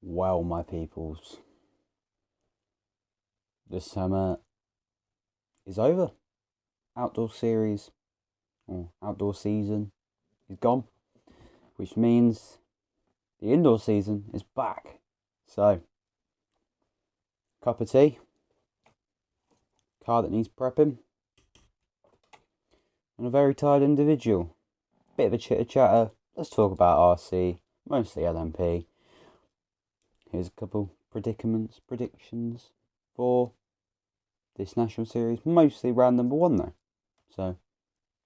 Well, my peoples, the summer is over. Outdoor series or outdoor season is gone, which means the indoor season is back. So, cup of tea, car that needs prepping, and a very tired individual. Bit of a chitter chatter. Let's talk about RC, mostly LMP. Here's a couple predictions for this national series, mostly round number 1 though. So, let's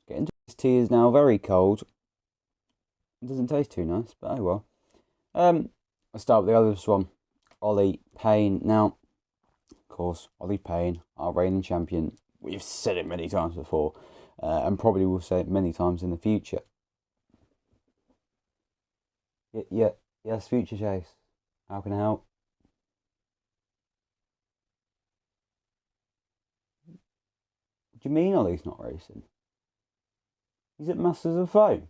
get into it. This tea is now very cold. It doesn't taste too nice, but oh well. I'll start with the other one, Ollie Payne. Now, of course, Ollie Payne, our reigning champion. We've said it many times before, and probably will say it many times in the future. Yes, Future Chase. How can I help? What do you mean Ollie's not racing? He's at Masters of Foam.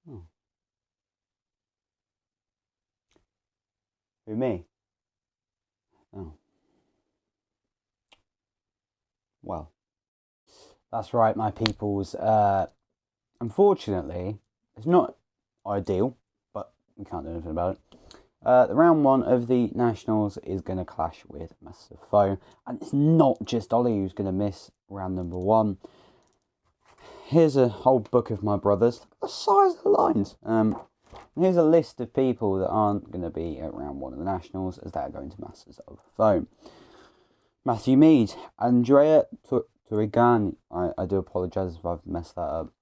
Oh. Who, me? Oh. Well, that's right, my peoples. Unfortunately, it's not ideal, but we can't do anything about it. The round 1 of the Nationals is going to clash with Masters of Foam, and it's not just Ollie who's going to miss round number 1. Here's a whole book of my brothers. Look at the size of the lines. Here's a list of people that aren't going to be at round 1 of the Nationals as they're going to Masters of Foam. Matthew Mead, Andrea Turigani. I do apologise if I've messed that up.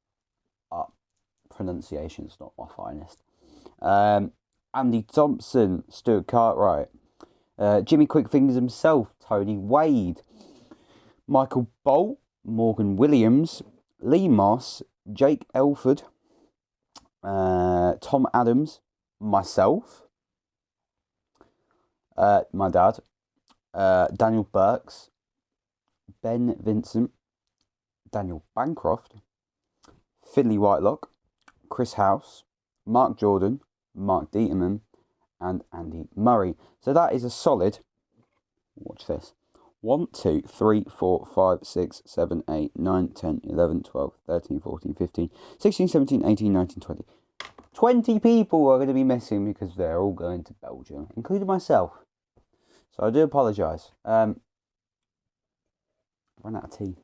Pronunciation's not my finest. Andy Thompson, Stuart Cartwright, Jimmy Quickfingers himself, Tony Wade, Michael Bolt, Morgan Williams, Lee Moss, Jake Elford, Tom Adams, myself, my dad, Daniel Burks, Ben Vincent, Daniel Bancroft, Finley Whitelock, Chris House, Mark Jordan, Mark Dieterman, and Andy Murray. So that is a solid, watch this, 1, 2, 3, 4, 5, 6, 7, 8, 9, 10, 11, 12, 13, 14, 15, 16, 17, 18, 19, 20. 20 people are going to be missing because they're all going to Belgium, including myself. So I do apologise. Run out of tea.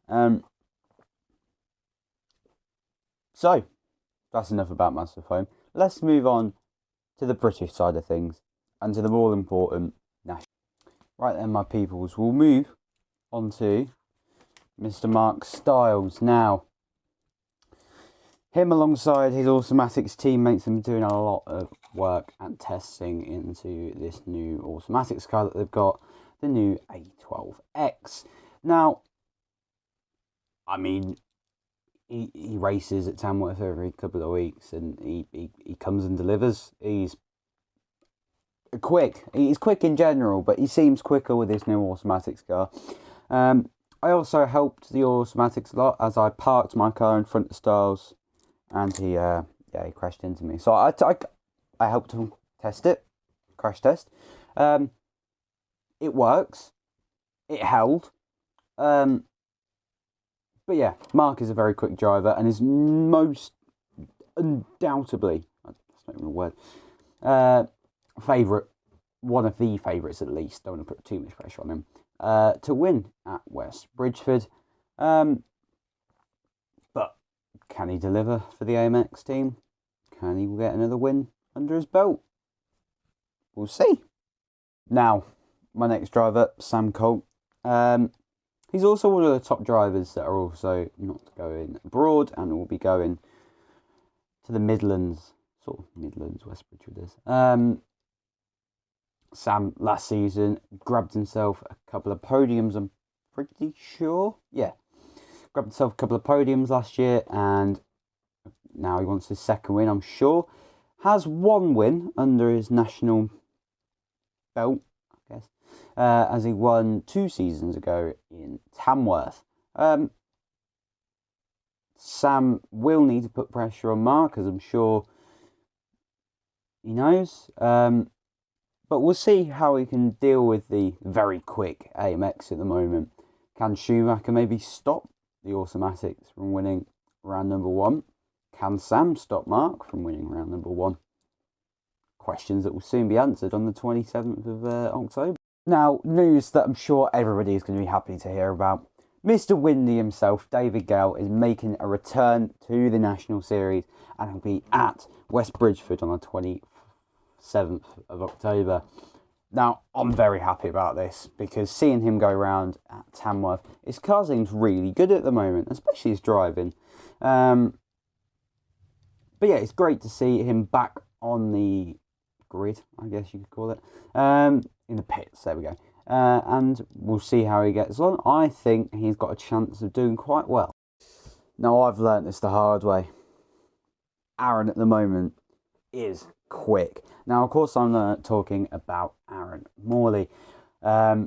So, that's enough about Masters of Foam. Let's move on to the British side of things and to the more important national. Right then, my peoples, we'll move on to Mr. Mark Styles. Now, him alongside his Automatics teammates have been doing a lot of work and testing into this new Automatics car that they've got, the new A12X. Now, I mean, he races at Tamworth every couple of weeks, and he comes and delivers. He's quick. He's quick in general, but he seems quicker with this new Automatics car. I also helped the Automatics a lot as I parked my car in front of Styles, and he crashed into me. So I helped him test it, crash test. It works. It held. But yeah, Mark is a very quick driver and is most undoubtedly, that's not even a word, favourite, one of the favourites at least, don't want to put too much pressure on him, to win at West Bridgeford. But can he deliver for the AMX team? Can he get another win under his belt? We'll see. Now, my next driver, Sam Colt. He's also one of the top drivers that are also not going abroad and will be going to the Midlands, sort of Midlands, West Bridgeford is. Sam, last season, grabbed himself a couple of podiums, I'm pretty sure. Yeah, grabbed himself a couple of podiums last year, and now he wants his second win, I'm sure. Has one win under his national belt, I guess, as he won 2 seasons ago in Tamworth. Sam will need to put pressure on Mark, as I'm sure he knows. But we'll see how he can deal with the very quick AMX at the moment. Can Schumacher maybe stop the automatics from winning round number 1? Can Sam stop Mark from winning round number 1? Questions that will soon be answered on the 27th of October. Now, news that I'm sure everybody is going to be happy to hear about. Mr. Windy himself, David Gale, is making a return to the National Series and he'll be at West Bridgeford on the 27th of October. Now, I'm very happy about this because seeing him go around at Tamworth, his car seems really good at the moment, especially his driving. But yeah, it's great to see him back on the grid, I guess you could call it, in the pits. There we go. And we'll see how he gets on. I think he's got a chance of doing quite well. Now, I've learnt this the hard way. Aaron at the moment is quick. Now, of course, I'm talking about Aaron Morley. I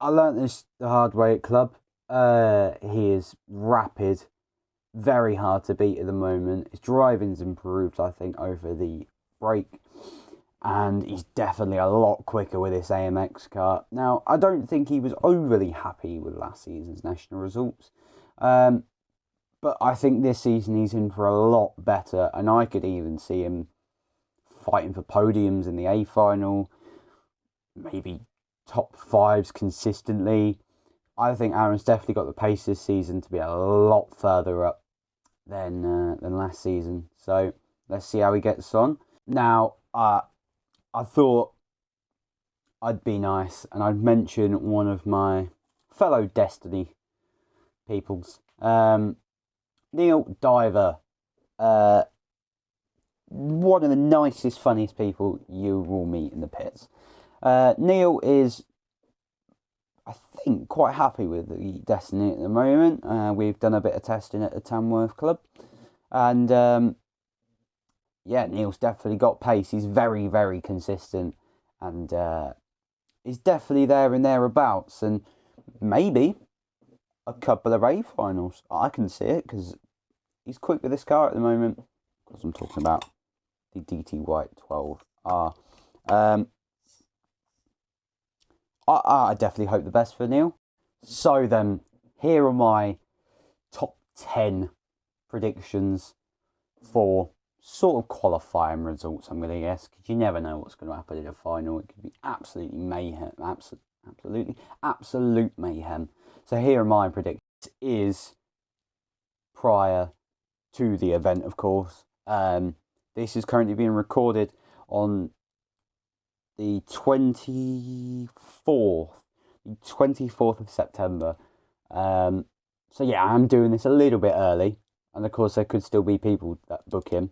learnt this the hard way at club. He is rapid, very hard to beat at the moment. His driving's improved, I think, over the break. And he's definitely a lot quicker with this AMX car. Now, I don't think he was overly happy with last season's national results. But I think this season he's in for a lot better. And I could even see him fighting for podiums in the A final. Maybe top 5s consistently. I think Aaron's definitely got the pace this season to be a lot further up than last season. So let's see how he gets on. Now, I thought I'd be nice and I'd mention one of my fellow Destiny peoples, Neil Diver, one of the nicest, funniest people you will meet in the pits. Neil is, I think, quite happy with the Destiny at the moment. We've done a bit of testing at the Tamworth Club, and yeah, Neil's definitely got pace. He's very, very consistent, and he's definitely there and thereabouts, and maybe a couple of A finals. I can see it because he's quick with this car at the moment. Because I'm talking about the DT White 12R. I definitely hope the best for Neil. So then, here are my top 10 predictions for sort of qualifying results, I'm going to guess, because you never know what's going to happen in a final. It could be absolutely mayhem, absolute mayhem. So here are my predictions. Is prior to the event, of course. This is currently being recorded on the 24th of September. So yeah, I'm doing this a little bit early, and of course there could still be people that book in.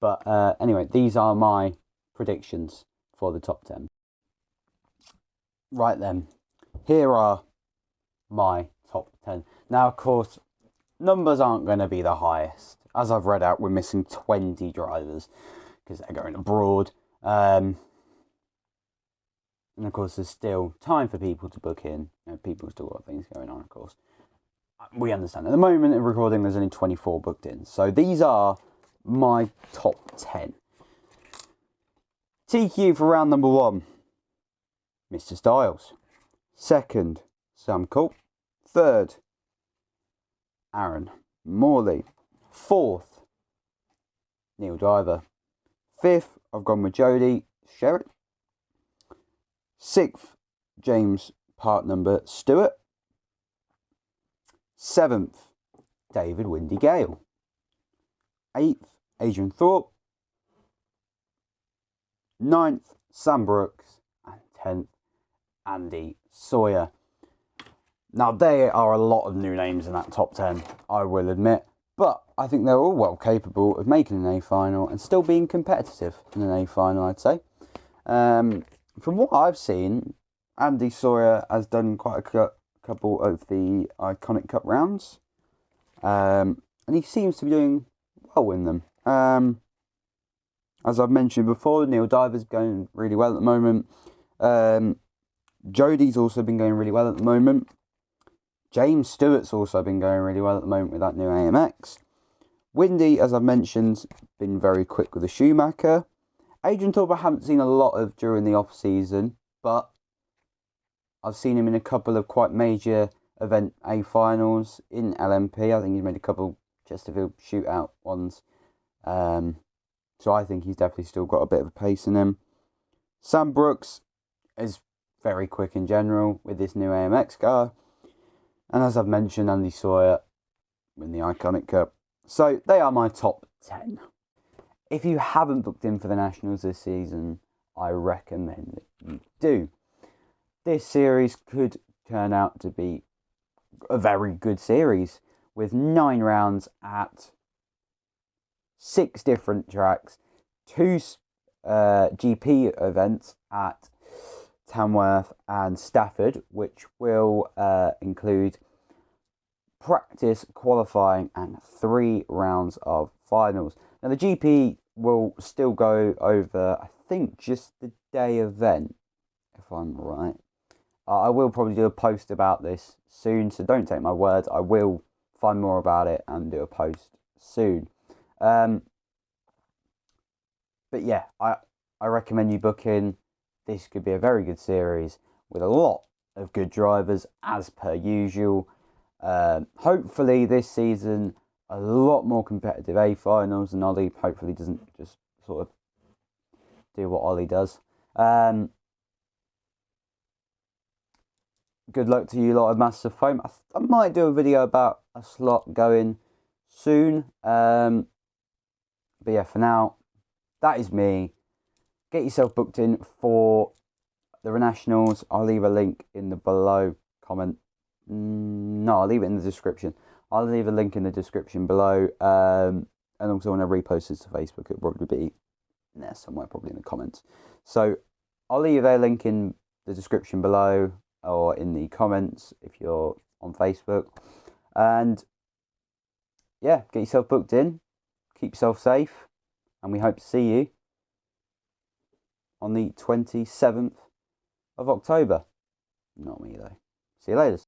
But anyway, these are my predictions for the top 10. Right then, here are my top 10. Now, of course, numbers aren't going to be the highest. As I've read out, we're missing 20 drivers because they're going abroad. And of course, there's still time for people to book in. You know, people still got things going on, of course. We understand. At the moment of recording, there's only 24 booked in. So these are my top 10. TQ for round number 1, Mr. Styles. Second, Sam Cole. Third, Aaron Morley. Fourth, Neil Diver. Fifth, I've gone with Jody Sherritt. Sixth, James part number Stewart. Seventh, David Windy Gale. Eighth, Adrian Thorpe. Ninth, Sam Brooks. And 10th, Andy Sawyer. Now, there are a lot of new names in that top 10, I will admit. But I think they're all well capable of making an A final and still being competitive in an A final, I'd say. From what I've seen, Andy Sawyer has done quite a couple of the Iconic Cup rounds. And he seems to be doing well in them. As I've mentioned before, Neil Diver's going really well at the moment. Jody's also been going really well at the moment. James Stewart's also been going really well at the moment with that new AMX. Windy, as I've mentioned, been very quick with the Schumacher. Adrian Torber I haven't seen a lot of during the off-season, but I've seen him in a couple of quite major event A finals in LMP. I think he's made a couple Chesterfield shootout ones. So I think he's definitely still got a bit of a pace in him. Sam Brooks is very quick in general with this new AMX car. And as I've mentioned, Andy Sawyer in the Iconic Cup. So they are my top 10. If you haven't booked in for the Nationals this season, I recommend that you do. This series could turn out to be a very good series with 9 rounds at 6 different tracks, 2 GP events at Tamworth and Stafford, which will include practice, qualifying and 3 rounds of finals. Now the GP will still go over, I think, just the day event, if I'm right. I will probably do a post about this soon, so don't take my words. I will find more about it and do a post soon. But yeah, I recommend you book in. This could be a very good series with a lot of good drivers, as per usual. Hopefully this season, a lot more competitive A finals, and Ollie hopefully doesn't just sort of do what Ollie does. Good luck to you lot of Massive Foam. I might do a video about a slot going soon. But yeah, for now, that is me. Get yourself booked in for the Nationals. I'll leave a link in the below comment. No, I'll leave it in the description. I'll leave a link in the description below. And also when I repost this to Facebook, it'll probably be there somewhere, probably in the comments. So I'll leave a link in the description below or in the comments if you're on Facebook. And yeah, get yourself booked in. Keep yourself safe. And we hope to see you on the 27th of October. Not me though. See you later.